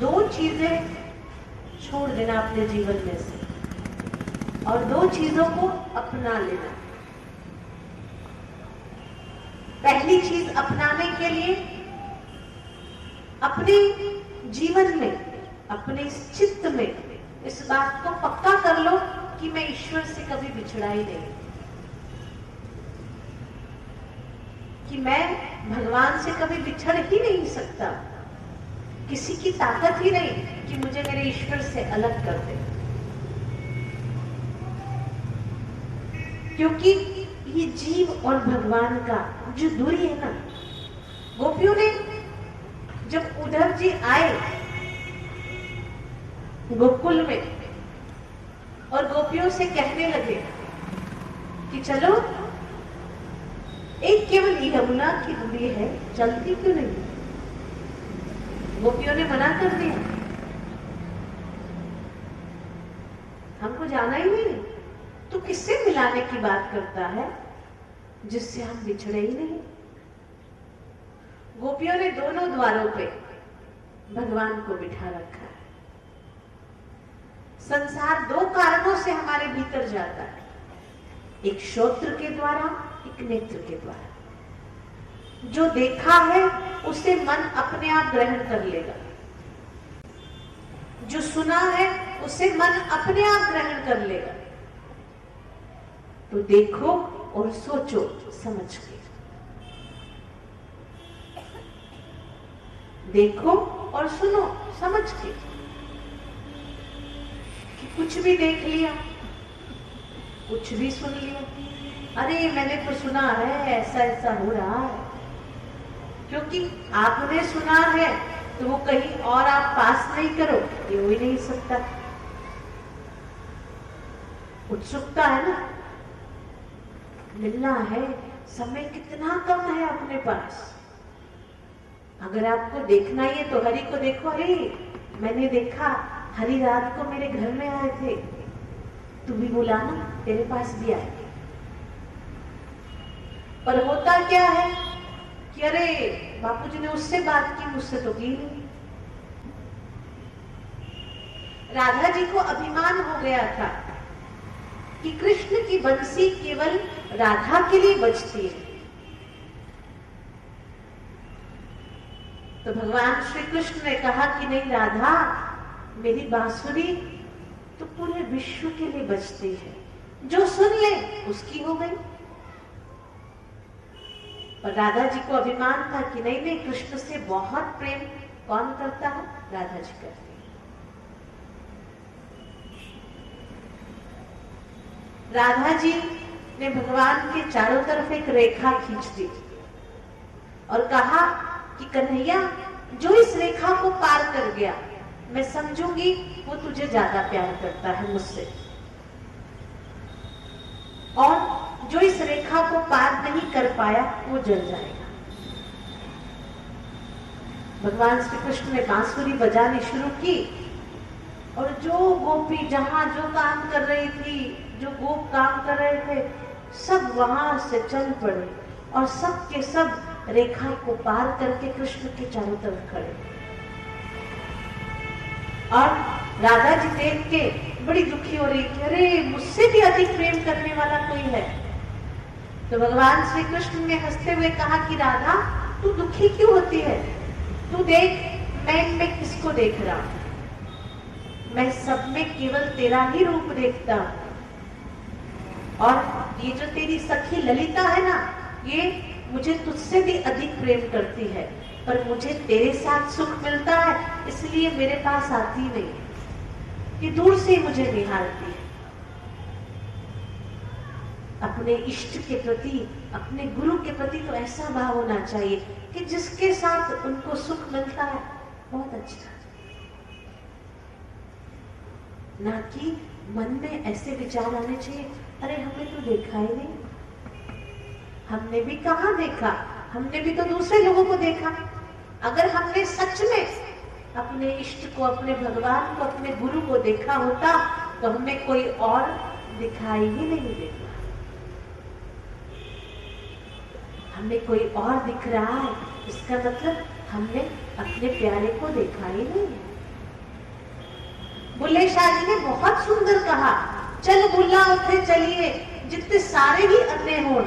दो चीजें छोड़ देना अपने जीवन में से और दो चीजों को अपना लेना। पहली चीज अपनाने के लिए अपने जीवन में, अपने चित्त में इस बात को पक्का कर लो कि मैं ईश्वर से कभी बिछड़ा ही नहीं, कि मैं भगवान से कभी बिछड़ ही नहीं सकता। किसी की ताकत ही नहीं कि मुझे मेरे ईश्वर से अलग कर दे, क्योंकि ये जीव और भगवान का जो दूरी है ना। गोपियों ने जब उद्धव जी आए गोकुल में और गोपियों से कहने लगे कि चलो, एक केवल यमुना की दूरी है, चलती क्यों नहीं? गोपियों ने मना कर दिया, हमको जाना ही नहीं। तो किससे मिलाने की बात करता है जिससे हम बिछड़े ही नहीं। गोपियों ने दोनों द्वारों पे भगवान को बिठा रखा है। संसार दो कारणों से हमारे भीतर जाता है, एक श्रोत्र के द्वारा, एक नेत्र के द्वारा। जो देखा है उसे मन अपने आप ग्रहण कर लेगा, जो सुना है उसे मन अपने आप ग्रहण कर लेगा। तो देखो और सोचो समझ के, देखो और सुनो समझ के। कि कुछ भी देख लिया, कुछ भी सुन लिया, अरे मैंने तो सुना है ऐसा ऐसा हो रहा है, क्योंकि आपने सुना है तो वो कहीं और आप पास नहीं करो, ये हो ही नहीं सकता। उत्सुकता है ना, मिलना है, समय कितना कम है अपने पास। अगर आपको देखना ही है तो हरि को देखो। अरे मैंने देखा, हरि रात को मेरे घर में आए थे, तू भी बुलाना, तेरे पास भी आए। पर होता क्या है कि अरे बापूजी ने उससे बात की, मुझसे तो की नहीं। राधा जी को अभिमान हो गया था कि कृष्ण की बंसी केवल राधा के लिए बजती है। तो भगवान श्री कृष्ण ने कहा कि नहीं राधा, मेरी बांसुरी तो पूरे विश्व के लिए बजती है, जो सुन ले उसकी हो गई। पर राधा जी को अभिमान था कि नहीं नहीं, कृष्ण से बहुत प्रेम कौन करता है? राधा जी करती है। राधा जी ने भगवान के चारों तरफ एक रेखा खींच दी और कहा कि कन्हैया, जो इस रेखा को पार कर गया, मैं समझूंगी वो तुझे ज्यादा प्यार करता है मुझसे, और जो इस रेखा को पार नहीं कर पाया वो जल जाएगा। भगवान श्री कृष्ण ने बांसुरी बजानी शुरू की और जो गोपी जहां जो काम कर रही थी, जो गोप काम कर रहे थे, सब वहां से चल पड़े और सब के सब रेखा को पार करके कृष्ण के चारों तरफ खड़े। और राधा जी देख के बड़ी दुखी हो रही कि अरे मुझसे भी अधिक प्रेम करने वाला कोई है। तो भगवान श्री कृष्ण ने हंसते हुए कहा कि राधा, तू दुखी क्यों होती है? तू देख मैं किसको देख रहा हूं? मैं सब में केवल तेरा ही रूप देखता हूं। और ये जो तेरी सखी ललिता है ना, ये मुझे तुझसे भी अधिक प्रेम करती है, पर मुझे तेरे साथ सुख मिलता है इसलिए मेरे पास आती नहीं, ये दूर से मुझे निहारती है। अपने इष्ट के प्रति, अपने गुरु के प्रति तो ऐसा भाव होना चाहिए कि जिसके साथ उनको सुख मिलता है बहुत अच्छा, ना कि मन में ऐसे विचार आने चाहिए अरे हमें तो देखा ही नहीं, हमने भी कहाँ देखा, हमने भी तो दूसरे लोगों को देखा। अगर हमने सच में अपने इष्ट को, अपने भगवान को, अपने गुरु को देखा होता तो हमें कोई और दिखाई ही नहीं देता। हमें कोई और दिख रहा है, इसका मतलब हमने अपने प्यारे को देखा ही नहीं है। बुल्ले शाह जी ने बहुत सुंदर कहा, चल बुल्ला उठे चलिए जितने सारे ही अन्य हो,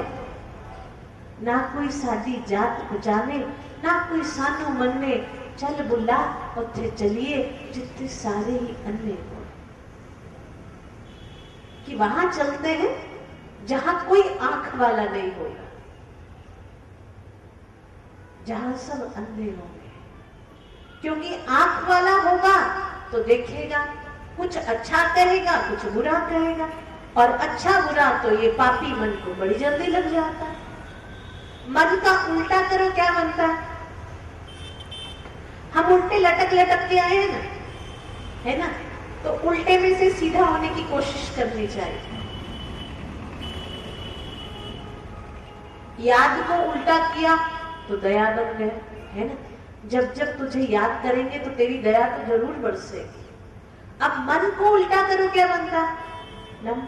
ना कोई सादी जात को जाने, ना कोई सानो मन्ने, चल बुल्ला उठे चलिए जितने सारे ही अन्य हो। कि वहां चलते हैं जहां कोई आंख वाला नहीं होगा, जहां सब अंधे होंगे। क्योंकि आंख वाला होगा तो देखेगा, कुछ अच्छा कहेगा, कुछ बुरा कहेगा, और अच्छा बुरा तो ये पापी मन को बड़ी जल्दी लग जाता है। मन का उल्टा करो क्या बनता है? हम उल्टे लटक लटक के आए हैं ना, है ना? तो उल्टे में से सीधा होने की कोशिश करनी चाहिए। याद को उल्टा किया तो दया बन गया, है ना? जब जब तुझे याद करेंगे तो तेरी दया तो जरूर बरसेगी। अब मन को उल्टा करो क्या बनता है? नम,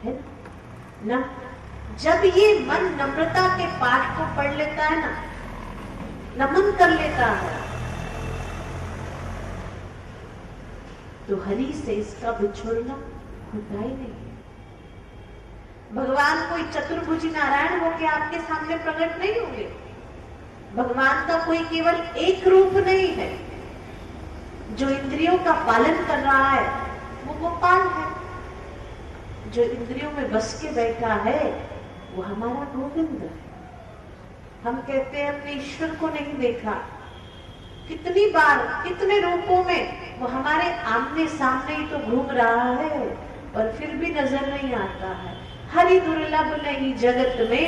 है ना? नम। जब ये मन नम्रता के पाठ को पढ़ लेता है ना, नमन कर लेता है, तो हरि से इसका बिछुड़ना होता ही नहीं। भगवान कोई चतुर्भुजी नारायण होके आपके सामने प्रकट नहीं होंगे। भगवान का कोई केवल एक रूप नहीं है। जो इंद्रियों का पालन कर रहा है वो गोपाल है, जो इंद्रियों में बस के बैठा है वो हमारा गोविंद है। हम कहते हैं हमने ईश्वर को नहीं देखा, कितनी बार कितने रूपों में वो हमारे आमने सामने ही तो घूम रहा है और फिर भी नजर नहीं आता है। हरि दुर्लभ नहीं जगत में,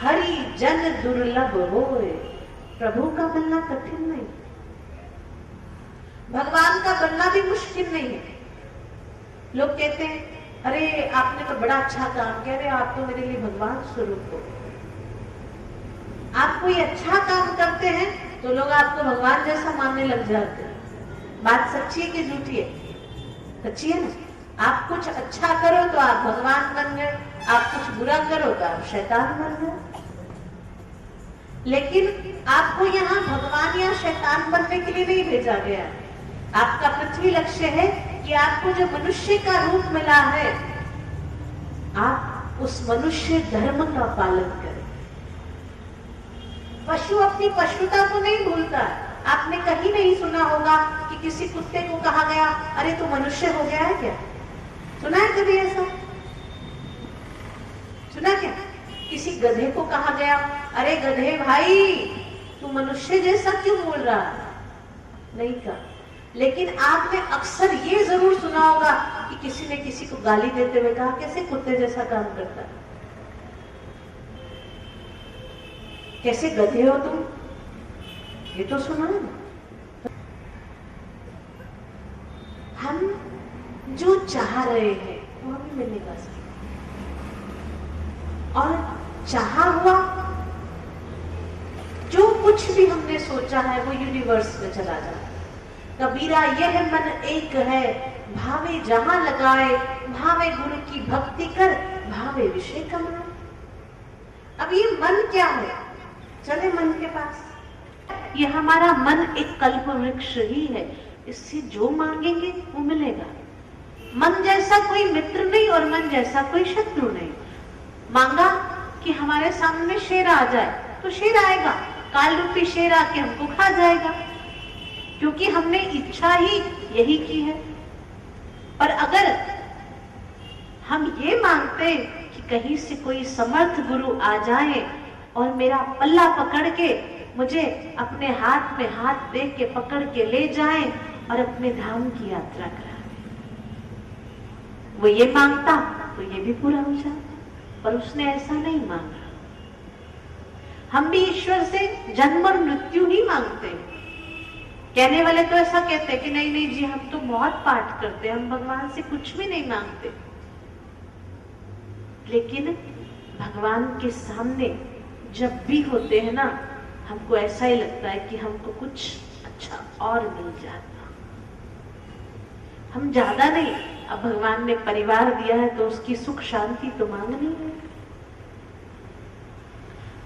हरि जन दुर्लभ होए। प्रभु का बनना कठिन नहीं, भगवान का बनना भी मुश्किल नहीं है। लोग कहते हैं अरे आपने तो बड़ा अच्छा काम किया, अरे आप तो मेरे लिए भगवान स्वरूप हो। आप कोई अच्छा काम करते हैं तो लोग आपको भगवान जैसा मानने लग जाते हैं। बात सच्ची है कि झूठी है? सच्ची है ना? आप कुछ अच्छा करो तो आप भगवान बन गए, आप कुछ बुरा करो तो आप शैतान बन गए। लेकिन आपको यहाँ भगवान या शैतान बनने के लिए नहीं भेजा गया। आपका पृथ्वी लक्ष्य है कि आपको जो मनुष्य का रूप मिला है, आप उस मनुष्य धर्म का पालन करें। पशु अपनी पशुता को नहीं भूलता। आपने कहीं नहीं सुना होगा कि किसी कुत्ते को कहा गया अरे तू मनुष्य हो गया है क्या? सुना है कभी ऐसा? सुना क्या? किसी गधे को कहा गया अरे गधे भाई तू मनुष्य जैसा क्यों बोल रहा है? नहीं कहा। लेकिन आपने अक्सर ये जरूर सुना होगा कि किसी ने किसी को गाली देते हुए कहा कैसे कुत्ते जैसा काम करता है, कैसे गधे हो तुम, ये तो सुना है ना। हम जो चाह रहे हैं वो हमें मिलेगा सही, और चाहा हुआ जो कुछ भी हमने सोचा है वो यूनिवर्स में चला जाए। कबीरा यह मन एक है, भावे जहां लगाए, भावे गुरु की भक्ति कर, भावे विषय कमाए। अब ये मन क्या है? चले मन के पास। ये हमारा मन एक कल्प वृक्ष ही है, इससे जो मांगेंगे वो मिलेगा। मन जैसा कोई मित्र नहीं और मन जैसा कोई शत्रु नहीं। मांगा कि हमारे सामने शेर आ जाए तो शेर आएगा, काल रूपी शेर आके हमको खा जाएगा, क्योंकि हमने इच्छा ही यही की है। और अगर हम ये मांगते कि कहीं से कोई समर्थ गुरु आ जाए और मेरा पल्ला पकड़ के मुझे अपने हाथ में हाथ दे के पकड़ के ले जाए और अपने धाम की यात्रा कराए, वो ये मांगता तो ये भी पूरा हो जाता, पर उसने ऐसा नहीं मांगा। हम भी ईश्वर से जन्म और मृत्यु ही मांगते हैं। कहने वाले तो ऐसा कहते हैं कि नहीं नहीं जी हम तो बहुत पाठ करते हैं, हम भगवान से कुछ भी नहीं मांगते। लेकिन भगवान के सामने जब भी होते हैं ना, हमको ऐसा ही लगता है कि हमको कुछ अच्छा और मिल जाता। हम ज्यादा नहीं, अब भगवान ने परिवार दिया है तो उसकी सुख शांति तो मांगनी है।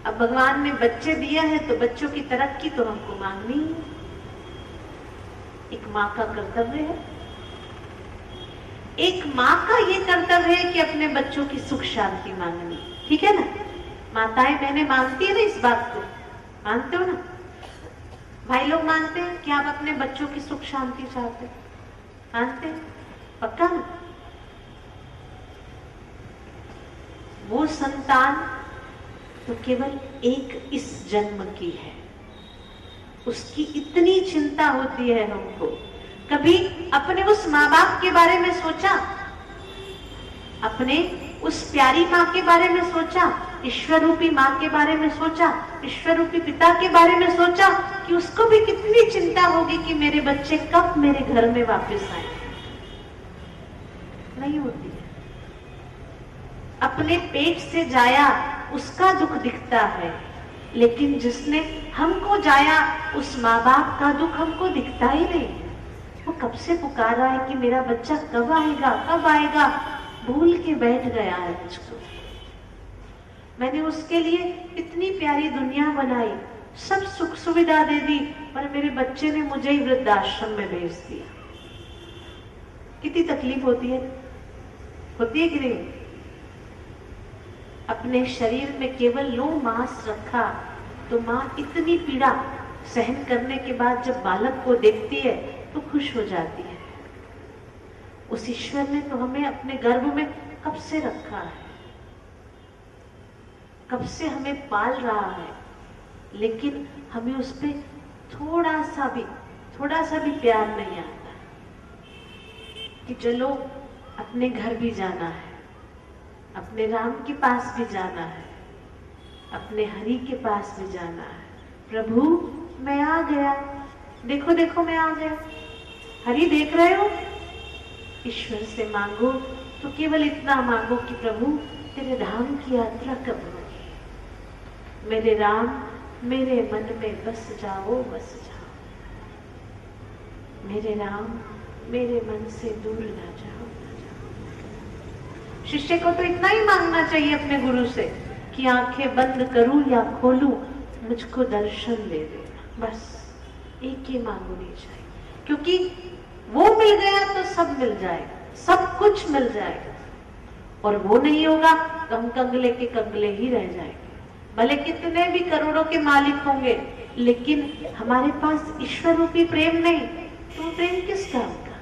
अब भगवान ने बच्चे दिया है तो बच्चों की तरक्की तो हमको मांगनी है। एक माँ का कर्तव्य है। एक माँ का ये कर्तव्य है कि अपने बच्चों की सुख शांति मांगनी, ठीक है ना? माताएं बहनें मानती है ना इस बात को, मानते हो ना? भाई लोग मानते हैं कि आप अपने बच्चों की सुख शांति चाहते हैं? मानते हैं? पक्का ना? वो संतान तो केवल एक इस जन्म की है, उसकी इतनी चिंता होती है हमको। कभी अपने उस माँ बाप के बारे में सोचा? अपने उस प्यारी माँ के बारे में सोचा? ईश्वर रूपी माँ के बारे में सोचा? ईश्वर रूपी पिता के बारे में सोचा कि उसको भी कितनी चिंता होगी कि मेरे बच्चे कब मेरे घर में वापस आए? नहीं होती है। अपने पेट से जाया उसका दुख दिखता है, लेकिन जिसने हमको जाया उस माँ बाप का दुख हमको दिखता ही नहीं। वो कब से पुकार रहा है कि मेरा बच्चा कब आएगा, कब आएगा, भूल के बैठ गया है मुझको। मैंने उसके लिए इतनी प्यारी दुनिया बनाई, सब सुख सुविधा दे दी, पर मेरे बच्चे ने मुझे ही वृद्धाश्रम में भेज दिया। कितनी तकलीफ होती है कि नहीं? अपने शरीर में केवल लो मांस रखा तो माँ इतनी पीड़ा सहन करने के बाद जब बालक को देखती है तो खुश हो जाती है। उस ईश्वर ने तो हमें अपने गर्भ में कब से रखा है, कब से हमें पाल रहा है, लेकिन हमें उस पर थोड़ा सा भी प्यार नहीं आता कि चलो अपने घर भी जाना है, अपने राम के पास भी जाना है, अपने हरि के पास भी जाना है। प्रभु मैं आ गया, देखो देखो मैं आ गया। हरि देख रहे हो? ईश्वर से मांगो तो केवल इतना मांगो कि प्रभु तेरे धाम की यात्रा कब होगी? मेरे राम मेरे मन में बस जाओ, बस जाओ। मेरे राम मेरे मन से दूर ना जाओ, ना जाओ। शिष्य को तो इतना ही मांगना चाहिए अपने गुरु से कि आंखें बंद करूं या खोलूं, मुझको दर्शन दे देना। बस एक ही मांगनी चाहिए, क्योंकि वो मिल गया तो सब मिल जाएगा, सब कुछ मिल जाएगा। और वो नहीं होगा तो हम कंगले के कंगले ही रह जाएंगे। भले कितने भी करोड़ों के मालिक होंगे, लेकिन हमारे पास ईश्वर रूपी प्रेम नहीं, तो प्रेम किस काम का?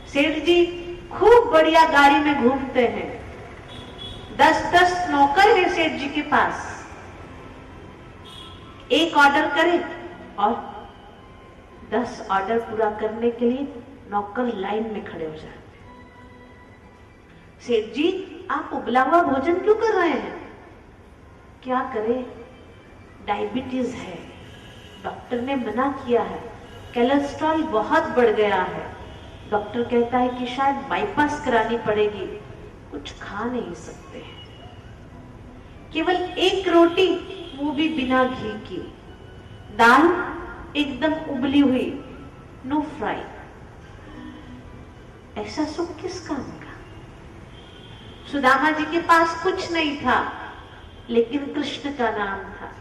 सेठ जी खूब बढ़िया गाड़ी में घूमते हैं, 10-10 नौकर है सेठ जी के पास। एक ऑर्डर करे और 10 ऑर्डर पूरा करने के लिए नौकर लाइन में खड़े हो जाते। सेठ जी आप उबला हुआ भोजन क्यों कर रहे हैं? क्या करें, डायबिटीज है, डॉक्टर ने मना किया है, कोलेस्ट्रॉल बहुत बढ़ गया है, डॉक्टर कहता है कि शायद बाईपास करानी पड़ेगी, कुछ खा नहीं सकते हैं। केवल एक रोटी, वो भी बिना घी की, दाल एकदम उबली हुई, नो फ्राई। ऐसा सुख किस काम का? सुदामा जी के पास कुछ नहीं था, लेकिन कृष्ण का नाम था।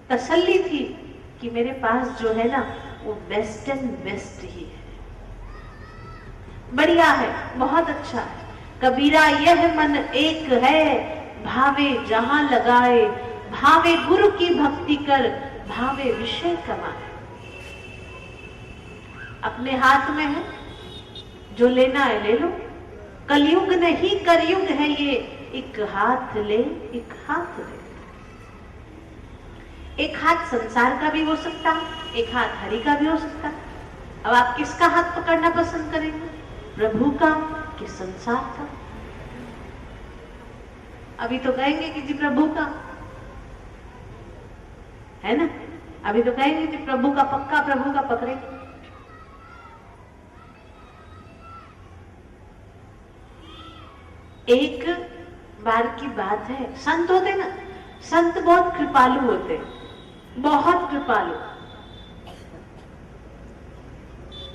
तसल्ली थी कि मेरे पास जो है ना वो बेस्ट एंड बेस्ट ही है, बढ़िया है, बहुत अच्छा है। कबीरा यह मन एक है, भावे जहां लगाए, भावे गुरु की भक्ति कर, भावे विषय कमाए। अपने हाथ में है, जो लेना है ले लो। कलयुग नहीं करयुग है ये, एक हाथ ले एक हाथ ले। एक हाथ संसार का भी हो सकता है, एक हाथ हरि का भी हो सकता है। अब आप किसका हाथ पकड़ना पसंद करेंगे, प्रभु का कि संसार का? अभी तो कहेंगे कि जी प्रभु का, है ना? अभी तो कहेंगे कि प्रभु का पक्का, प्रभु का पकड़ेंगे। एक बार की बात है, संत होते ना, संत बहुत कृपालु होते, बहुत कृपालु।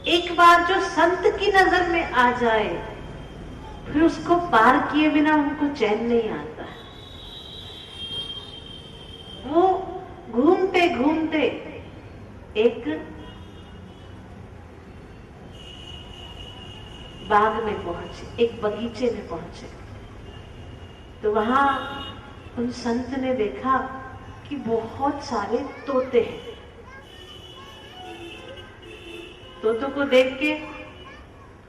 एक बार जो संत की नजर में आ जाए, फिर उसको पार किए बिना उनको चैन नहीं आता। वो घूमते घूमते एक बाग में पहुंचे, एक बगीचे में पहुंचे। तो वहां उन संत ने देखा कि बहुत सारे तोते हैं। तोतों को देख के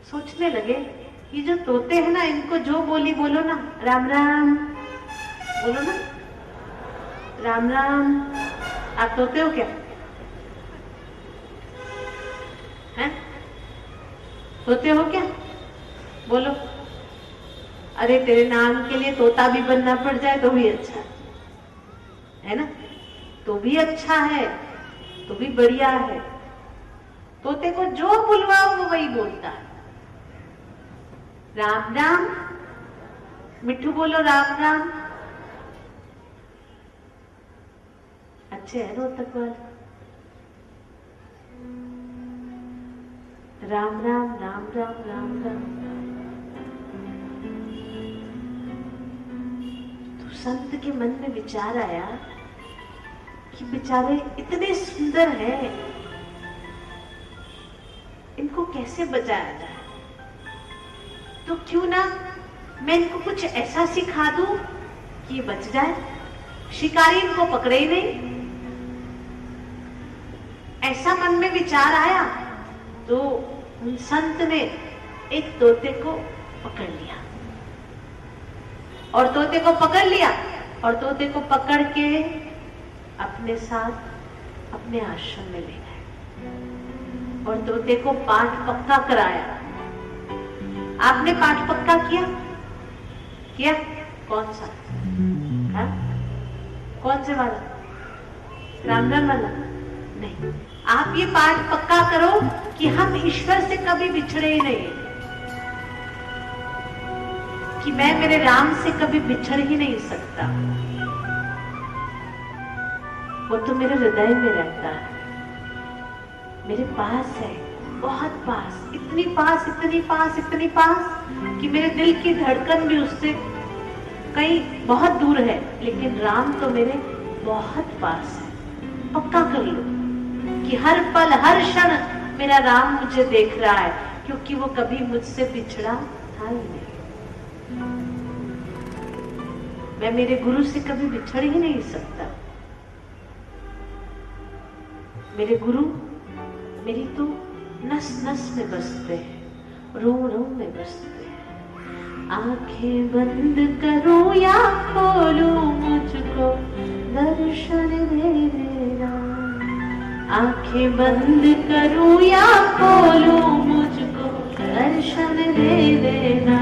सोचने लगे, ये जो तोते हैं ना, इनको जो बोली बोलो ना, राम राम बोलो ना, राम राम। आप तोते हो क्या? हैं? तोते हो क्या? बोलो। अरे तेरे नाम के लिए तोता भी बनना पड़ जाए तो भी अच्छा है ना, तो भी अच्छा है, तो भी बढ़िया है। तोते को जो बुलवाओ वो वही बोलता है, राम राम। मिट्ठू बोलो राम राम। अच्छे है रोहतक वाले, राम राम राम राम राम राम। तो संत के मन में विचार आया कि बेचारे इतने सुंदर हैं, इनको कैसे बचाया जाए। तो क्यों ना मैं इनको कुछ ऐसा सिखा दूं कि ये बच जाए, शिकारी इनको पकड़े ही नहीं। ऐसा मन में विचार आया तो उन संत ने एक तोते को पकड़ लिया, और तोते को पकड़ लिया और तोते को पकड़ के अपने साथ अपने आश्रम में ले गए और तोते को पाठ पक्का कराया। आपने पाठ पक्का किया? किया? कौन सा? हा? कौन से वाला? रामधन वाला? नहीं, आप ये पाठ पक्का करो कि हम ईश्वर से कभी बिछड़े ही नहीं, कि मैं मेरे राम से कभी बिछड़ ही नहीं सकता, वो तो मेरे हृदय में रहता है, मेरे पास है, बहुत पास, इतनी पास, इतनी पास, इतनी पास कि मेरे दिल की धड़कन भी उससे कहीं बहुत दूर है, लेकिन राम तो मेरे बहुत पास है। पक्का कर लो कि हर पल हर क्षण मेरा राम मुझे देख रहा है, क्योंकि वो कभी मुझसे बिछड़ा था ही नहीं। मैं मेरे गुरु से कभी बिछड़ ही नहीं सकता। मेरे गुरु मेरी तो नस नस में बसते हैं, रो रो में बसते हैं। आंखें बंद करूं या खोलूं, मुझको दर्शन दे देना। आंखें बंद करूं या खोलूं, मुझको दर्शन दे देना।